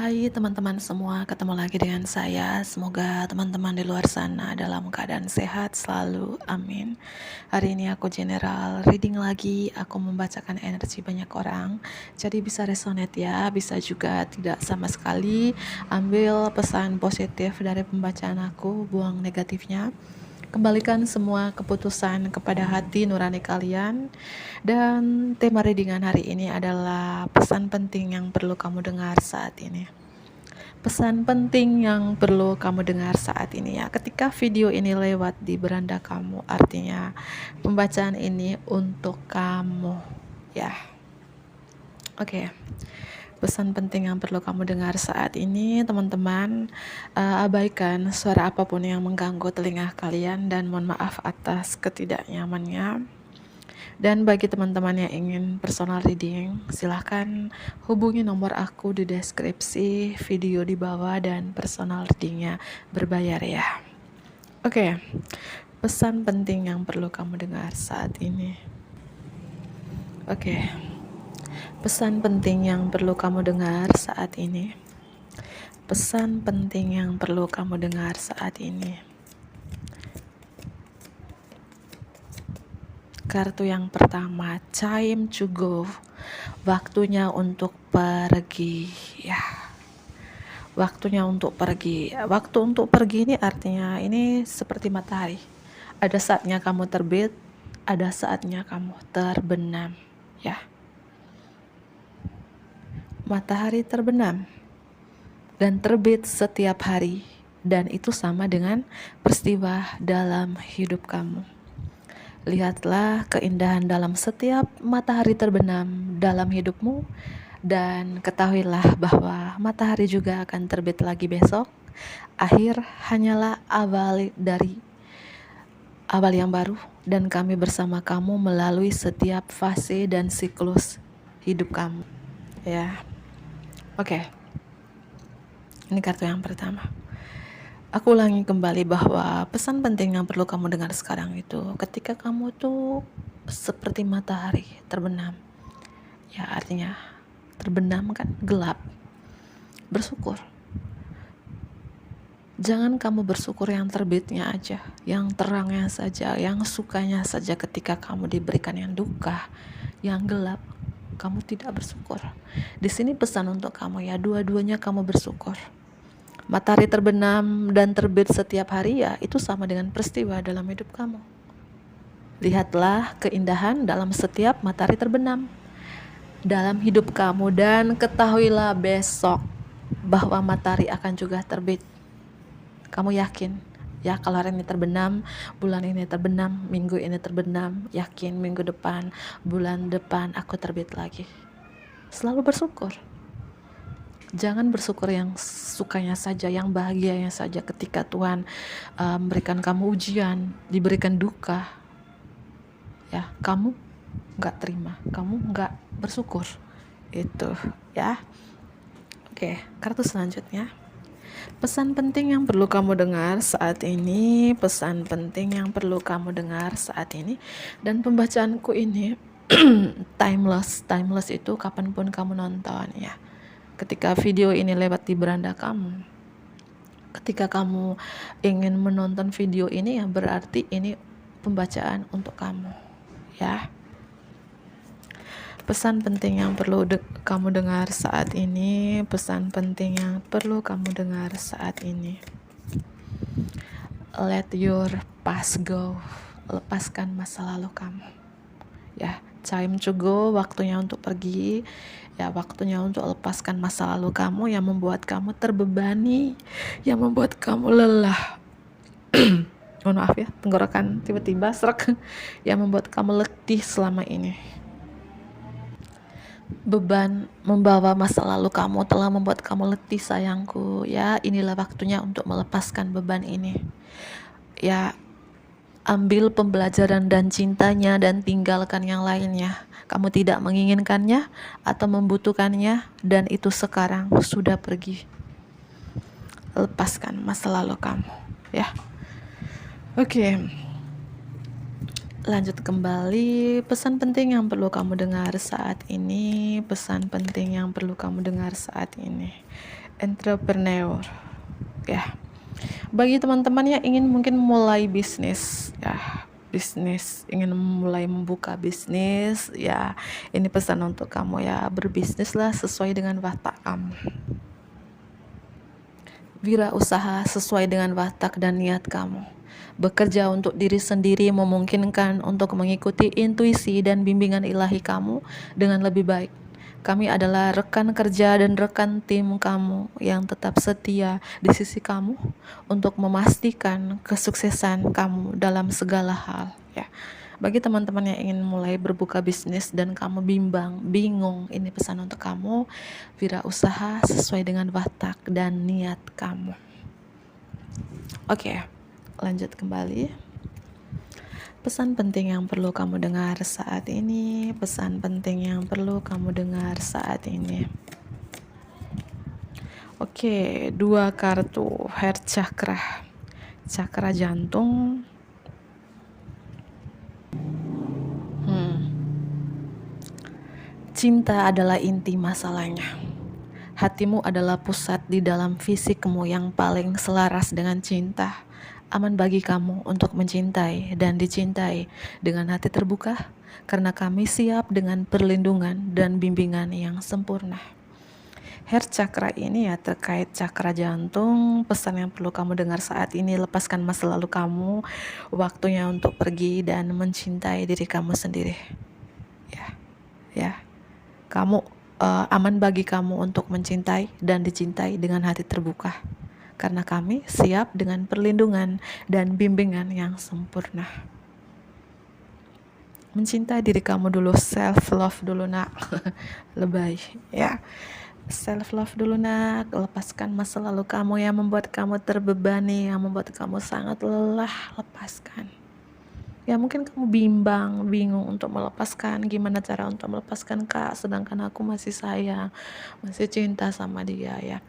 Hai teman-teman semua, ketemu lagi dengan saya. Semoga teman-teman di luar sana dalam keadaan sehat selalu, amin. Hari ini aku general reading lagi, aku membacakan energi banyak orang. Jadi bisa resonate ya, bisa juga tidak sama sekali. Ambil pesan positif dari pembacaan aku, buang negatifnya. Kembalikan semua keputusan kepada hati nurani kalian. Dan tema readingan hari ini adalah pesan penting yang perlu kamu dengar saat ini. Pesan penting yang perlu kamu dengar saat ini ya. Ketika video ini lewat di beranda kamu, artinya pembacaan ini untuk kamu ya. Oke. Pesan penting yang perlu kamu dengar saat ini, teman-teman, abaikan suara apapun yang mengganggu telinga kalian dan mohon maaf atas ketidaknyamannya. Dan bagi teman-teman yang ingin personal reading, silahkan hubungi nomor aku di deskripsi video di bawah dan personal readingnya berbayar ya. Oke, pesan penting yang perlu kamu dengar saat ini. Oke. Pesan penting yang perlu kamu dengar saat ini. Pesan penting yang perlu kamu dengar saat ini. Kartu yang pertama, time to go. Waktunya untuk pergi ya. Waktunya untuk pergi. Waktu untuk pergi ini artinya ini seperti matahari. Ada saatnya kamu terbit, ada saatnya kamu terbenam ya. Matahari terbenam dan terbit setiap hari, dan itu sama dengan peristiwa dalam hidup kamu. Lihatlah keindahan dalam setiap matahari terbenam dalam hidupmu, dan ketahuilah bahwa matahari juga akan terbit lagi besok. Akhir hanyalah awal dari awal yang baru, dan kami bersama kamu melalui setiap fase dan siklus hidup kamu ya. Oke. Ini kartu yang pertama. Aku ulangi kembali bahwa pesan penting yang perlu kamu dengar sekarang itu, ketika kamu tuh seperti matahari terbenam. Ya artinya terbenam kan gelap. Bersyukur. Jangan kamu bersyukur yang terbitnya aja, yang terangnya saja, yang sukanya saja. Ketika kamu diberikan yang duka, yang gelap, kamu tidak bersyukur. Di sini pesan untuk kamu ya, dua-duanya kamu bersyukur. Matahari terbenam dan terbit setiap hari ya, itu sama dengan peristiwa dalam hidup kamu. Lihatlah keindahan dalam setiap matahari terbenam dalam hidup kamu, dan ketahuilah besok bahwa matahari akan juga terbit. Kamu yakin? Ya, kalau hari ini terbenam, bulan ini terbenam, minggu ini terbenam, yakin minggu depan, bulan depan aku terbit lagi. Selalu bersyukur. Jangan bersyukur yang sukanya saja, yang bahagianya saja. Ketika Tuhan memberikan kamu ujian, diberikan duka, ya kamu nggak terima, kamu nggak bersyukur, itu ya. Oke, kartu selanjutnya. Pesan penting yang perlu kamu dengar saat ini, pesan penting yang perlu kamu dengar saat ini. Dan pembacaanku ini timeless itu kapanpun kamu nonton ya. Ketika video ini lewat di beranda kamu, ketika kamu ingin menonton video ini ya, berarti ini pembacaan untuk kamu ya. Pesan penting yang perlu kamu dengar saat ini, pesan penting yang perlu kamu dengar saat ini. Let your past go. Lepaskan masa lalu kamu ya. Time to go, waktunya untuk pergi ya, waktunya untuk lepaskan masa lalu kamu yang membuat kamu terbebani, yang membuat kamu lelah. Oh maaf ya, tenggorokan tiba-tiba serak. Yang membuat kamu letih selama ini. Beban membawa masa lalu kamu telah membuat kamu letih sayangku ya. Inilah waktunya untuk melepaskan beban ini ya. Ambil pembelajaran dan cintanya dan tinggalkan yang lainnya. Kamu tidak menginginkannya atau membutuhkannya, dan itu sekarang sudah pergi. Lepaskan masa lalu kamu ya. Oke. Lanjut kembali, pesan penting yang perlu kamu dengar saat ini, pesan penting yang perlu kamu dengar saat ini. entrepreneur ya. Bagi teman-teman yang ingin mungkin mulai bisnis ya, ingin mulai membuka bisnis ya, ini pesan untuk kamu ya, berbisnislah sesuai dengan watak kamu. Wirausaha sesuai dengan watak dan niat kamu. Bekerja untuk diri sendiri memungkinkan untuk mengikuti intuisi dan bimbingan ilahi kamu dengan lebih baik. Kami adalah rekan kerja dan rekan tim kamu yang tetap setia di sisi kamu untuk memastikan kesuksesan kamu dalam segala hal ya. Bagi teman-teman yang ingin mulai berbuka bisnis dan kamu bingung, ini pesan untuk kamu. Wirausaha sesuai dengan watak dan niat kamu. Oke, lanjut kembali. Pesan penting yang perlu kamu dengar saat ini. Pesan penting yang perlu kamu dengar saat ini. Oke, 2 kartu heart chakra. Chakra jantung. Cinta adalah inti masalahnya. Hatimu adalah pusat di dalam fisikmu yang paling selaras dengan cinta. Aman bagi kamu untuk mencintai dan dicintai dengan hati terbuka, karena kami siap dengan perlindungan dan bimbingan yang sempurna. Heart chakra ini ya terkait chakra jantung. Pesan yang perlu kamu dengar saat ini, lepaskan masa lalu kamu. Waktunya untuk pergi dan mencintai diri kamu sendiri. Ya. Kamu aman bagi kamu untuk mencintai dan dicintai dengan hati terbuka, karena kami siap dengan perlindungan dan bimbingan yang sempurna. Mencintai diri kamu dulu, self love dulu nak. Lebay ya. Self love dulu nak. Lepaskan masa lalu kamu yang membuat kamu terbebani, yang membuat kamu sangat lelah. Lepaskan. Ya mungkin kamu bingung untuk melepaskan, gimana cara untuk melepaskan kak, sedangkan aku masih sayang, masih cinta sama dia ya.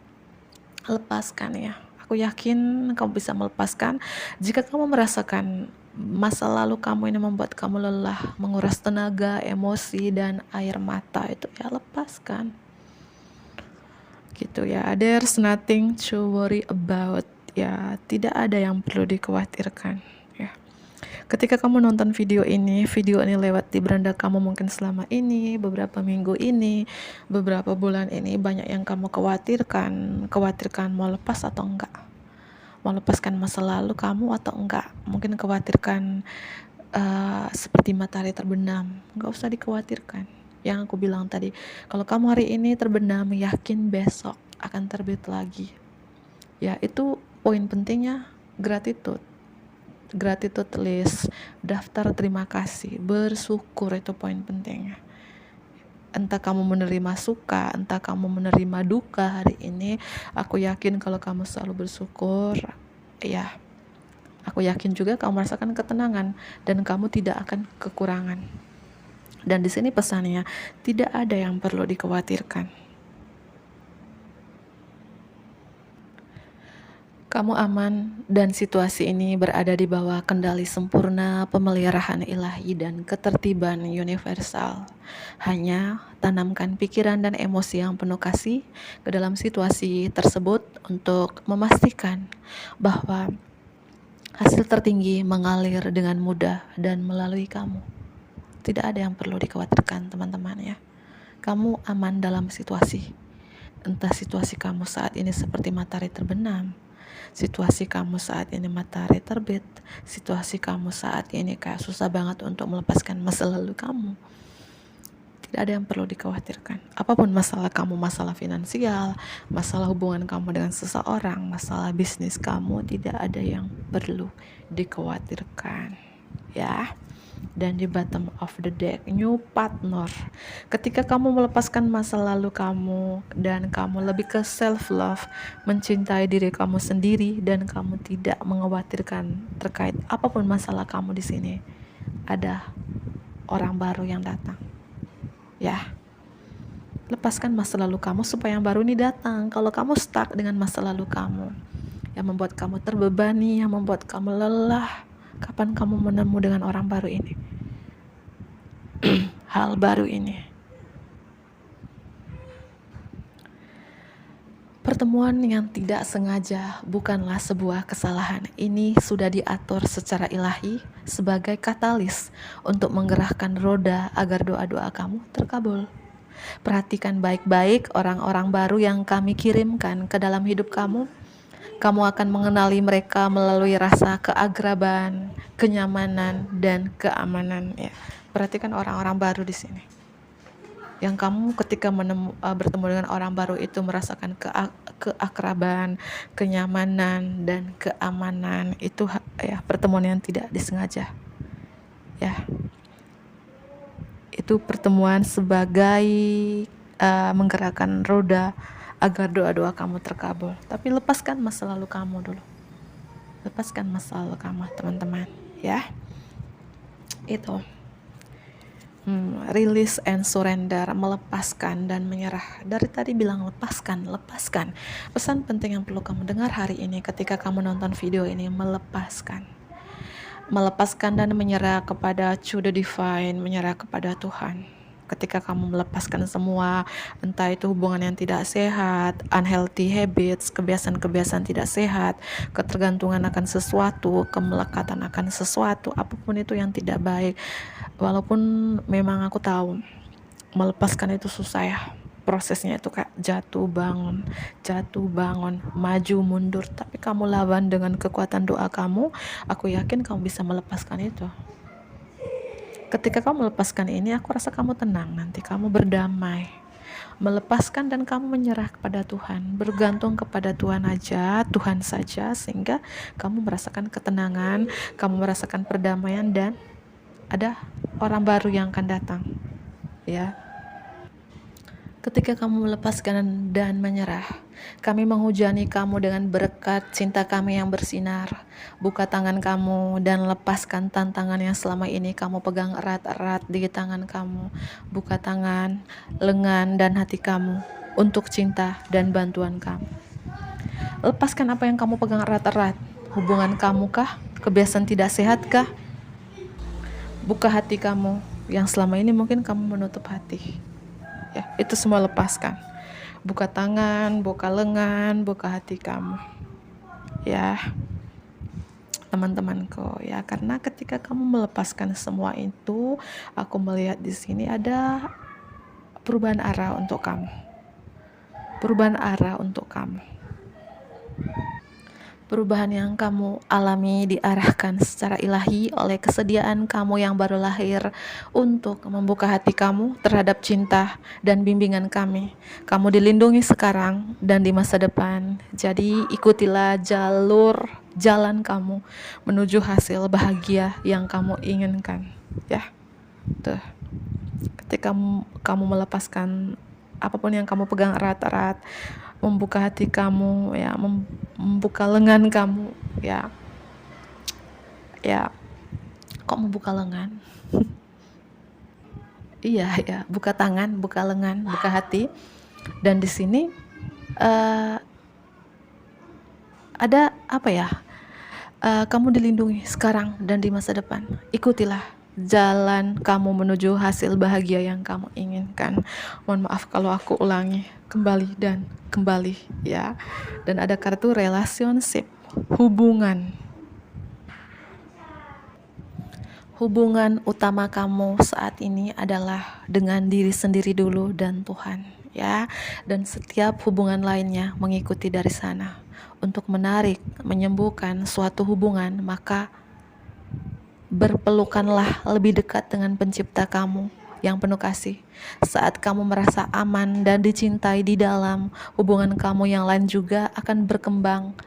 Lepaskan ya. Aku yakin kamu bisa melepaskan. Jika kamu merasakan masa lalu kamu ini membuat kamu lelah, menguras tenaga, emosi, dan air mata, itu ya lepaskan. Gitu ya. There's nothing to worry about ya. Tidak ada yang perlu dikhawatirkan. Ketika kamu nonton video ini lewat di beranda kamu mungkin selama ini, beberapa minggu ini, beberapa bulan ini, banyak yang kamu khawatirkan mau lepas atau enggak, mau lepaskan masa lalu kamu atau enggak, mungkin khawatirkan seperti matahari terbenam. Enggak usah dikhawatirkan. Yang aku bilang tadi, kalau kamu hari ini terbenam, yakin besok akan terbit lagi ya. Itu poin pentingnya, gratitude list, daftar terima kasih, bersyukur, itu poin pentingnya. Entah kamu menerima suka, entah kamu menerima duka hari ini, aku yakin kalau kamu selalu bersyukur ya, aku yakin juga kamu merasakan ketenangan dan kamu tidak akan kekurangan. Dan di sini pesannya, tidak ada yang perlu dikhawatirkan. Kamu aman dan situasi ini berada di bawah kendali sempurna pemeliharaan ilahi dan ketertiban universal. Hanya tanamkan pikiran dan emosi yang penuh kasih ke dalam situasi tersebut untuk memastikan bahwa hasil tertinggi mengalir dengan mudah dan melalui kamu. Tidak ada yang perlu dikhawatirkan teman-teman ya. Kamu aman dalam situasi. Entah situasi kamu saat ini seperti matahari terbenam, situasi kamu saat ini matahari terbit, situasi kamu saat ini kayak susah banget untuk melepaskan masa lalu kamu, tidak ada yang perlu dikhawatirkan. Apapun masalah kamu, masalah finansial, masalah hubungan kamu dengan seseorang, masalah bisnis kamu, tidak ada yang perlu dikhawatirkan ya. Dan di bottom of the deck, new partner. Ketika kamu melepaskan masa lalu kamu dan kamu lebih ke self love, mencintai diri kamu sendiri, dan kamu tidak mengkhawatirkan terkait apapun masalah kamu di sini, ada orang baru yang datang ya. Lepaskan masa lalu kamu supaya yang baru ini datang. Kalau kamu stuck dengan masa lalu kamu yang membuat kamu terbebani, yang membuat kamu lelah, kapan kamu menemu dengan orang baru ini? Hal baru ini. Pertemuan yang tidak sengaja bukanlah sebuah kesalahan. Ini sudah diatur secara ilahi sebagai katalis untuk menggerakkan roda agar doa-doa kamu terkabul. Perhatikan baik-baik orang-orang baru yang kami kirimkan ke dalam hidup kamu. Kamu akan mengenali mereka melalui rasa keagraban, kenyamanan, dan keamanan. Ya, perhatikan orang-orang baru di sini. Yang kamu ketika bertemu dengan orang baru itu merasakan keakraban, kenyamanan, dan keamanan. Itu ya pertemuan yang tidak disengaja. Ya, itu pertemuan sebagai menggerakkan roda agar doa-doa kamu terkabul. Tapi lepaskan masa lalu kamu dulu. Lepaskan masa lalu kamu, teman-teman. Ya, itu. Release and surrender, melepaskan dan menyerah. Dari tadi bilang lepaskan. Pesan penting yang perlu kamu dengar hari ini ketika kamu nonton video ini, melepaskan dan menyerah kepada to the divine, menyerah kepada Tuhan. Ketika kamu melepaskan semua, entah itu hubungan yang tidak sehat, unhealthy habits, kebiasaan-kebiasaan tidak sehat, ketergantungan akan sesuatu, kemelekatan akan sesuatu, apapun itu yang tidak baik. Walaupun memang aku tahu melepaskan itu susah ya, prosesnya itu kayak jatuh bangun, maju mundur, tapi kamu lawan dengan kekuatan doa kamu. Aku yakin kamu bisa melepaskan itu. Ketika kamu melepaskan ini, aku rasa kamu tenang, nanti kamu berdamai, melepaskan dan kamu menyerah kepada Tuhan, bergantung kepada Tuhan aja, Tuhan saja, sehingga kamu merasakan ketenangan, kamu merasakan perdamaian, dan ada orang baru yang akan datang. Ya, ketika kamu melepaskan dan menyerah, kami menghujani kamu dengan berkat cinta kami yang bersinar. Buka tangan kamu dan lepaskan tantangan yang selama ini kamu pegang erat-erat di tangan kamu. Buka tangan, lengan, dan hati kamu untuk cinta dan bantuan kamu. Lepaskan apa yang kamu pegang erat-erat. Hubungan kamu kah? Kebiasaan tidak sehat kah? Buka hati kamu yang selama ini mungkin kamu menutup hati. Ya, itu semua lepaskan. Buka tangan, buka lengan, buka hati kamu. Ya, teman-temanku, ya, karena ketika kamu melepaskan semua itu, aku melihat di sini ada perubahan arah untuk kamu. Perubahan yang kamu alami diarahkan secara ilahi oleh kesediaan kamu yang baru lahir untuk membuka hati kamu terhadap cinta dan bimbingan kami. Kamu dilindungi sekarang dan di masa depan. Jadi ikutilah jalan kamu menuju hasil bahagia yang kamu inginkan. Ya, tuh. Ketika kamu melepaskan apapun yang kamu pegang erat-erat, membuka hati kamu, ya, membuka lengan kamu, ya, kok membuka lengan? Iya, ya, buka tangan, buka lengan, buka hati, dan di sini ada apa ya? Kamu dilindungi sekarang dan di masa depan. Ikutilah jalan kamu menuju hasil bahagia yang kamu inginkan. Mohon maaf kalau aku ulangi kembali dan kembali, ya. Dan ada kartu relationship, hubungan utama kamu saat ini adalah dengan diri sendiri dulu dan Tuhan, ya. Dan setiap hubungan lainnya mengikuti dari sana. Untuk menarik, menyembuhkan suatu hubungan, maka berpelukanlah lebih dekat dengan pencipta kamu yang penuh kasih. Saat kamu merasa aman dan dicintai di dalam, hubungan kamu yang lain juga akan berkembang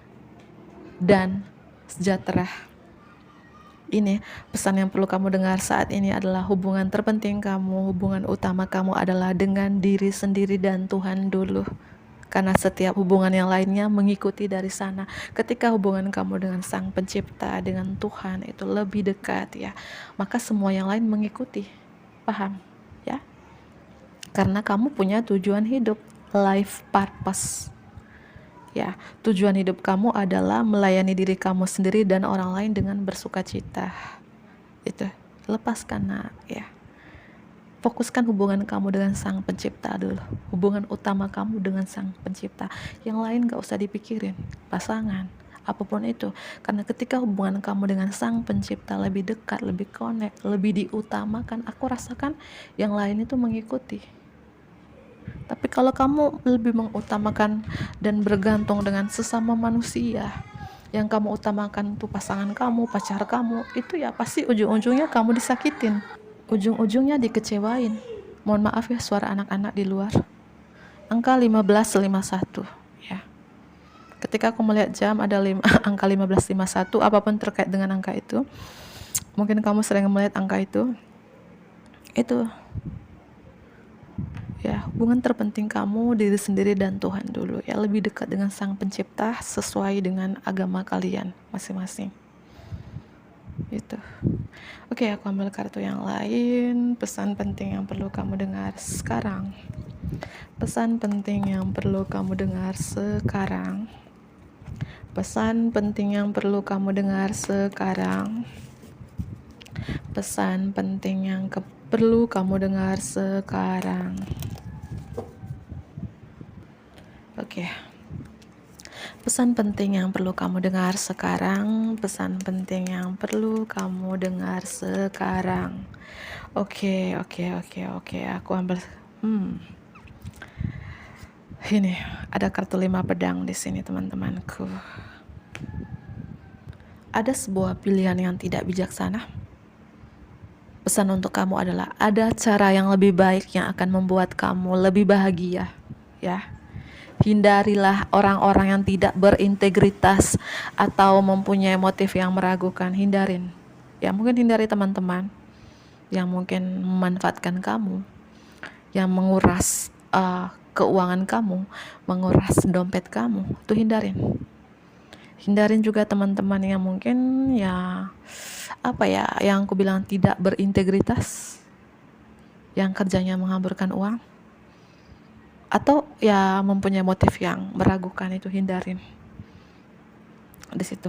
dan sejahtera. Ini pesan yang perlu kamu dengar saat ini adalah hubungan terpenting kamu, hubungan utama kamu adalah dengan diri sendiri dan Tuhan dulu. Karena setiap hubungan yang lainnya mengikuti dari sana. Ketika hubungan kamu dengan Sang Pencipta, dengan Tuhan itu lebih dekat, ya, maka semua yang lain mengikuti. Paham? Ya? Karena kamu punya tujuan hidup, life purpose. Ya, tujuan hidup kamu adalah melayani diri kamu sendiri dan orang lain dengan bersukacita. Itu, lepaskan, nak, ya. Fokuskan hubungan kamu dengan Sang Pencipta dulu. Hubungan utama kamu dengan Sang Pencipta. Yang lain gak usah dipikirin. Pasangan, apapun itu. Karena ketika hubungan kamu dengan Sang Pencipta lebih dekat, lebih connect, lebih diutamakan, aku rasakan yang lain itu mengikuti. Tapi kalau kamu lebih mengutamakan dan bergantung dengan sesama manusia, yang kamu utamakan tuh pasangan kamu, pacar kamu, itu ya pasti ujung-ujungnya kamu disakitin. Ujung-ujungnya dikecewain. Mohon maaf ya suara anak-anak di luar. Angka 1551 ya. Ketika aku melihat jam ada angka 1551, apapun terkait dengan angka itu, mungkin kamu sering melihat angka itu ya, hubungan terpenting kamu diri sendiri dan Tuhan dulu ya, lebih dekat dengan Sang Pencipta sesuai dengan agama kalian masing-masing. Itu. Oke, aku ambil kartu yang lain. Pesan penting yang perlu kamu dengar sekarang. Pesan penting yang perlu kamu dengar sekarang. Pesan penting yang perlu kamu dengar sekarang. Pesan penting yang perlu kamu dengar sekarang. Oke. Pesan penting yang perlu kamu dengar sekarang. Pesan penting yang perlu kamu dengar sekarang. Oke. Aku ambil. Ini ada kartu 5 pedang di sini, teman-temanku. Ada sebuah pilihan yang tidak bijaksana. Pesan untuk kamu adalah ada cara yang lebih baik yang akan membuat kamu lebih bahagia, ya. Hindarilah orang-orang yang tidak berintegritas atau mempunyai motif yang meragukan. Hindarin. Ya, mungkin hindari teman-teman yang mungkin memanfaatkan kamu, yang menguras keuangan kamu, menguras dompet kamu. Itu hindarin. Hindarin juga teman-teman yang mungkin yang aku bilang tidak berintegritas, yang kerjanya menghamburkan uang, atau ya mempunyai motif yang meragukan. Itu hindarin di situ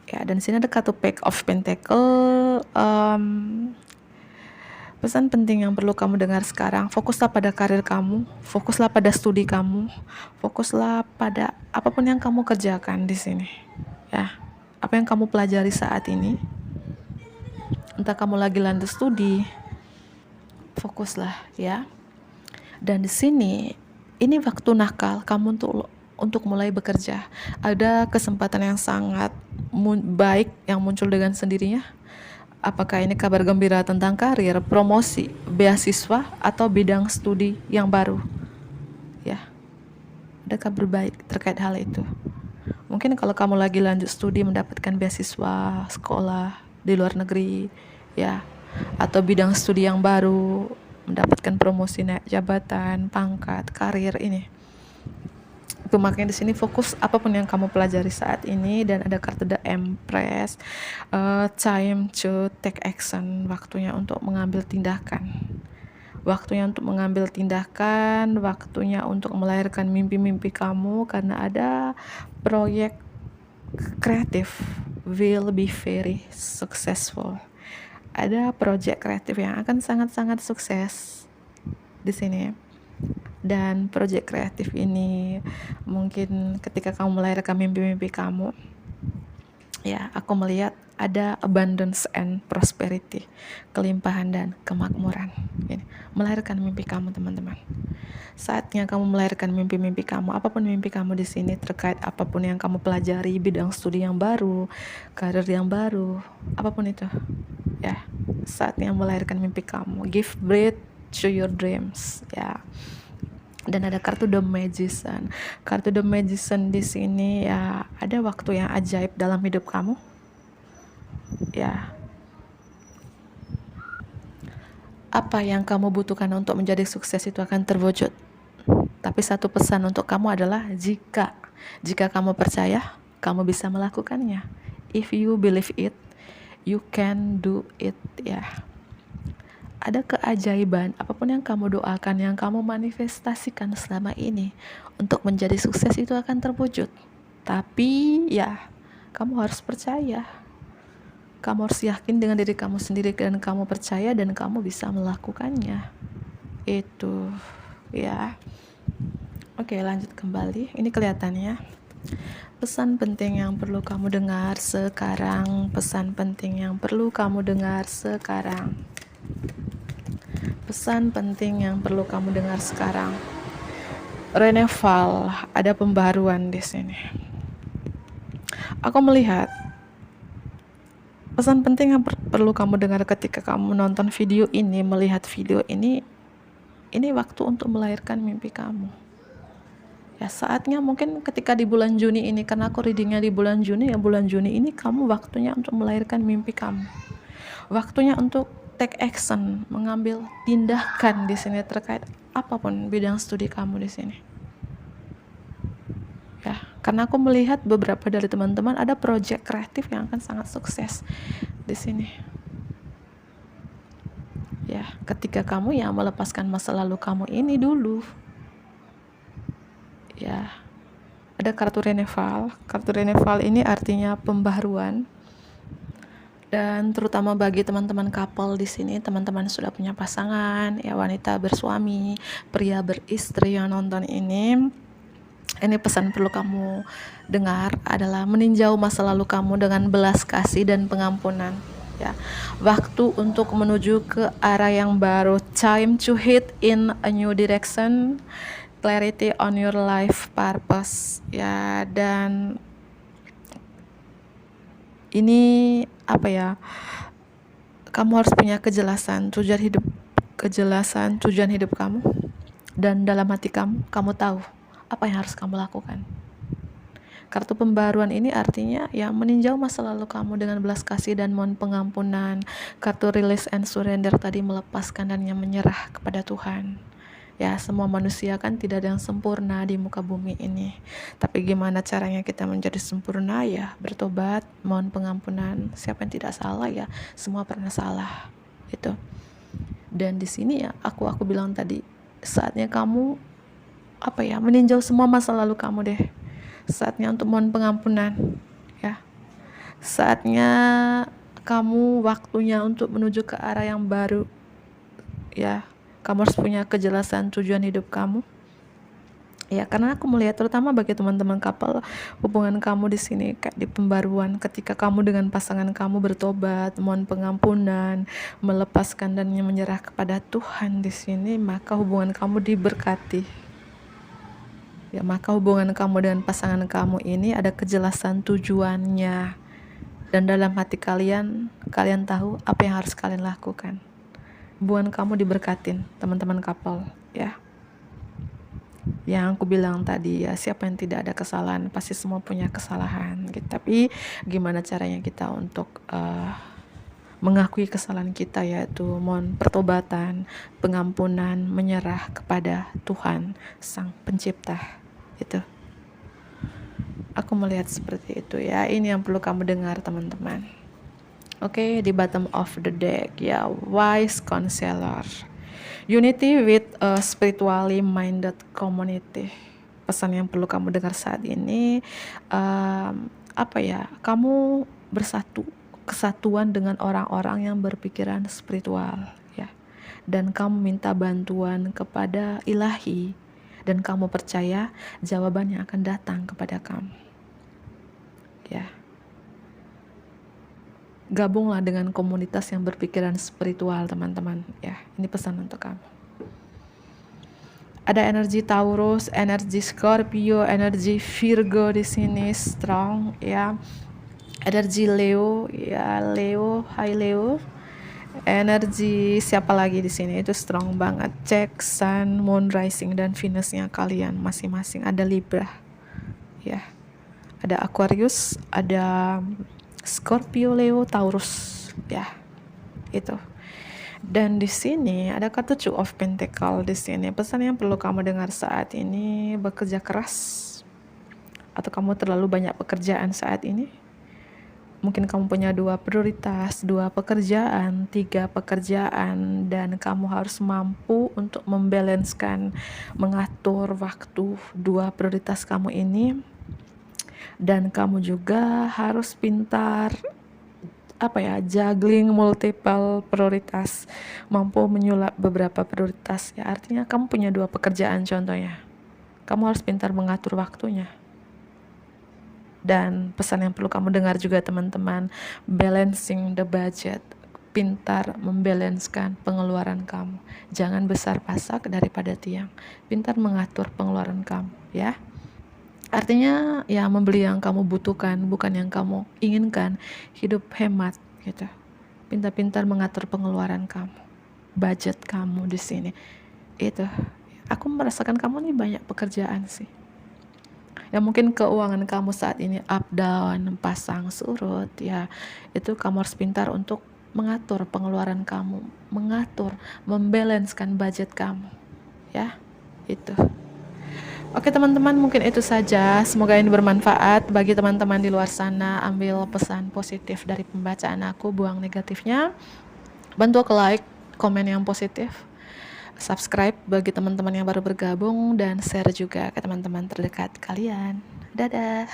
ya. Dan di sini ada kartu Page of Pentacle. Pesan penting yang perlu kamu dengar sekarang: fokuslah pada karir kamu, fokuslah pada studi kamu, fokuslah pada apapun yang kamu kerjakan di sini ya. Apa yang kamu pelajari saat ini, entah kamu lagi lanjut studi, fokuslah ya. Dan di sini ini waktu nakal kamu untuk mulai bekerja. Ada kesempatan yang sangat baik yang muncul dengan sendirinya. Apakah ini kabar gembira tentang karir, promosi, beasiswa, atau bidang studi yang baru? Ya, ada kabar baik terkait hal itu. Mungkin kalau kamu lagi lanjut studi, mendapatkan beasiswa sekolah di luar negeri, ya, atau bidang studi yang baru, mendapatkan promosi, naik jabatan, pangkat, karir ini. Itu makanya di sini fokus apapun yang kamu pelajari saat ini. Dan ada kartu The Empress. Time to take action. Waktunya untuk mengambil tindakan. Waktunya untuk mengambil tindakan. Waktunya untuk melahirkan mimpi-mimpi kamu. Karena ada proyek kreatif will be very successful. Ada proyek kreatif yang akan sangat-sangat sukses di sini. Dan proyek kreatif ini mungkin ketika kamu melahirkan mimpi-mimpi kamu, ya, aku melihat ada abundance and prosperity, kelimpahan dan kemakmuran. Ini melahirkan mimpi kamu, teman-teman. Saatnya kamu melahirkan mimpi-mimpi kamu. Apapun mimpi kamu di sini terkait apapun yang kamu pelajari, bidang studi yang baru, karir yang baru, apapun itu. Ya, saatnya melahirkan mimpi kamu. Give breath to your dreams, ya. Dan ada kartu The Magician. Kartu The Magician di sini ya, ada waktu yang ajaib dalam hidup kamu. Ya. Apa yang kamu butuhkan untuk menjadi sukses itu akan terwujud. Tapi satu pesan untuk kamu adalah jika kamu percaya, kamu bisa melakukannya. If you believe it, you can do it, ya. Ada keajaiban, apapun yang kamu doakan, yang kamu manifestasikan selama ini untuk menjadi sukses itu akan terwujud. Tapi ya, kamu harus percaya. Kamu harus yakin dengan diri kamu sendiri dan kamu percaya dan kamu bisa melakukannya. Itu ya. Oke, lanjut kembali. Ini kelihatannya pesan penting yang perlu kamu dengar sekarang. Pesan penting yang perlu kamu dengar sekarang. Pesan penting yang perlu kamu dengar sekarang. Reneval, ada pembaruan di sini. Aku melihat pesan penting yang perlu kamu dengar ketika kamu nonton video ini, melihat video ini waktu untuk melahirkan mimpi kamu. Ya, saatnya mungkin ketika di bulan Juni ini, karena aku readingnya di bulan Juni, ya bulan Juni ini kamu waktunya untuk melahirkan mimpi kamu. Waktunya untuk take action, mengambil tindakan di sini terkait apapun bidang studi kamu di sini. Ya, karena aku melihat beberapa dari teman-teman ada project kreatif yang akan sangat sukses di sini. Ya, ketika kamu ya melepaskan masa lalu kamu ini dulu. Ya, ada kartu Reneval. Kartu Reneval ini artinya pembaharuan. Dan terutama bagi teman-teman couple di sini, teman-teman sudah punya pasangan, ya wanita bersuami, pria beristri yang nonton ini pesan perlu kamu dengar adalah meninjau masa lalu kamu dengan belas kasih dan pengampunan. Ya, waktu untuk menuju ke arah yang baru. Time to hit in a new direction. Clarity on your life purpose. Ya, dan ini kamu harus punya kejelasan tujuan hidup kamu, dan dalam hati kamu tahu apa yang harus kamu lakukan. Kartu pembaruan ini artinya ya meninjau masa lalu kamu dengan belas kasih dan mohon pengampunan. Kartu release and surrender tadi melepaskan dan yang menyerah kepada Tuhan. Ya, semua manusia kan tidak ada yang sempurna di muka bumi ini. Tapi gimana caranya kita menjadi sempurna? Ya, bertobat, mohon pengampunan. Siapa yang tidak salah ya, semua pernah salah. Itu. Dan di sini ya, aku bilang tadi, saatnya kamu meninjau semua masa lalu kamu deh. Saatnya untuk mohon pengampunan. Ya. Saatnya kamu waktunya untuk menuju ke arah yang baru. Ya. Kamu harus punya kejelasan tujuan hidup kamu. Ya, karena aku melihat terutama bagi teman-teman couple, hubungan kamu di sini kayak di pembaruan. Ketika kamu dengan pasangan kamu bertobat, mohon pengampunan, melepaskan dan menyerah kepada Tuhan di sini, maka hubungan kamu diberkati. Ya, maka hubungan kamu dengan pasangan kamu ini ada kejelasan tujuannya. Dan dalam hati kalian tahu apa yang harus kalian lakukan. Hubungan kamu diberkatin, teman-teman couple, ya. Yang aku bilang tadi ya, siapa yang tidak ada kesalahan, pasti semua punya kesalahan gitu. Tapi gimana caranya kita untuk mengakui kesalahan kita, yaitu mohon pertobatan, pengampunan, menyerah kepada Tuhan Sang Pencipta. Itu aku melihat seperti itu ya. Ini yang perlu kamu dengar, teman-teman. Oke, di bottom of the deck ya, wise counselor. Unity with a spiritually minded community. Pesan yang perlu kamu dengar saat ini, kamu kesatuan dengan orang-orang yang berpikiran spiritual ya. Dan kamu minta bantuan kepada Ilahi, dan kamu percaya jawabannya akan datang kepada kamu. Ya. Gabunglah dengan komunitas yang berpikiran spiritual, teman-teman ya. Ini pesan untuk kamu. Ada energi Taurus, energi Scorpio, energi Virgo di sini strong ya. Energi Leo ya, hai Leo. Energi siapa lagi di sini itu strong banget. Cek Sun, Moon, Rising dan Venusnya kalian masing-masing. Ada Libra ya. Ada Aquarius, ada Scorpio, Leo, Taurus ya. Itu. Dan di sini ada kartu Two of Pentacles di sini. Pesan yang perlu kamu dengar saat ini, bekerja keras atau kamu terlalu banyak pekerjaan saat ini. Mungkin kamu punya 2 prioritas, 2 pekerjaan, 3 pekerjaan, dan kamu harus mampu untuk membalanskan, mengatur waktu 2 prioritas kamu ini. Dan kamu juga harus pintar juggling multiple prioritas, mampu menyulap beberapa prioritas ya. Artinya kamu punya 2 pekerjaan contohnya. Kamu harus pintar mengatur waktunya. Dan pesan yang perlu kamu dengar juga teman-teman, balancing the budget. Pintar membalanskan pengeluaran kamu. Jangan besar pasak daripada tiang. Pintar mengatur pengeluaran kamu ya. Artinya ya membeli yang kamu butuhkan, bukan yang kamu inginkan. Hidup hemat gitu. Pintar-pintar mengatur pengeluaran kamu, budget kamu di sini. Itu. Aku merasakan kamu nih banyak pekerjaan sih. Ya mungkin keuangan kamu saat ini up down, pasang surut ya. Itu kamu harus pintar untuk mengatur pengeluaran kamu, mengatur, membalanskan budget kamu. Ya. Itu. Oke teman-teman, mungkin itu saja. Semoga ini bermanfaat bagi teman-teman di luar sana. Ambil pesan positif dari pembacaan aku, buang negatifnya. Bantu aku like, komen yang positif, subscribe bagi teman-teman yang baru bergabung, dan share juga ke teman-teman terdekat kalian. Dadah.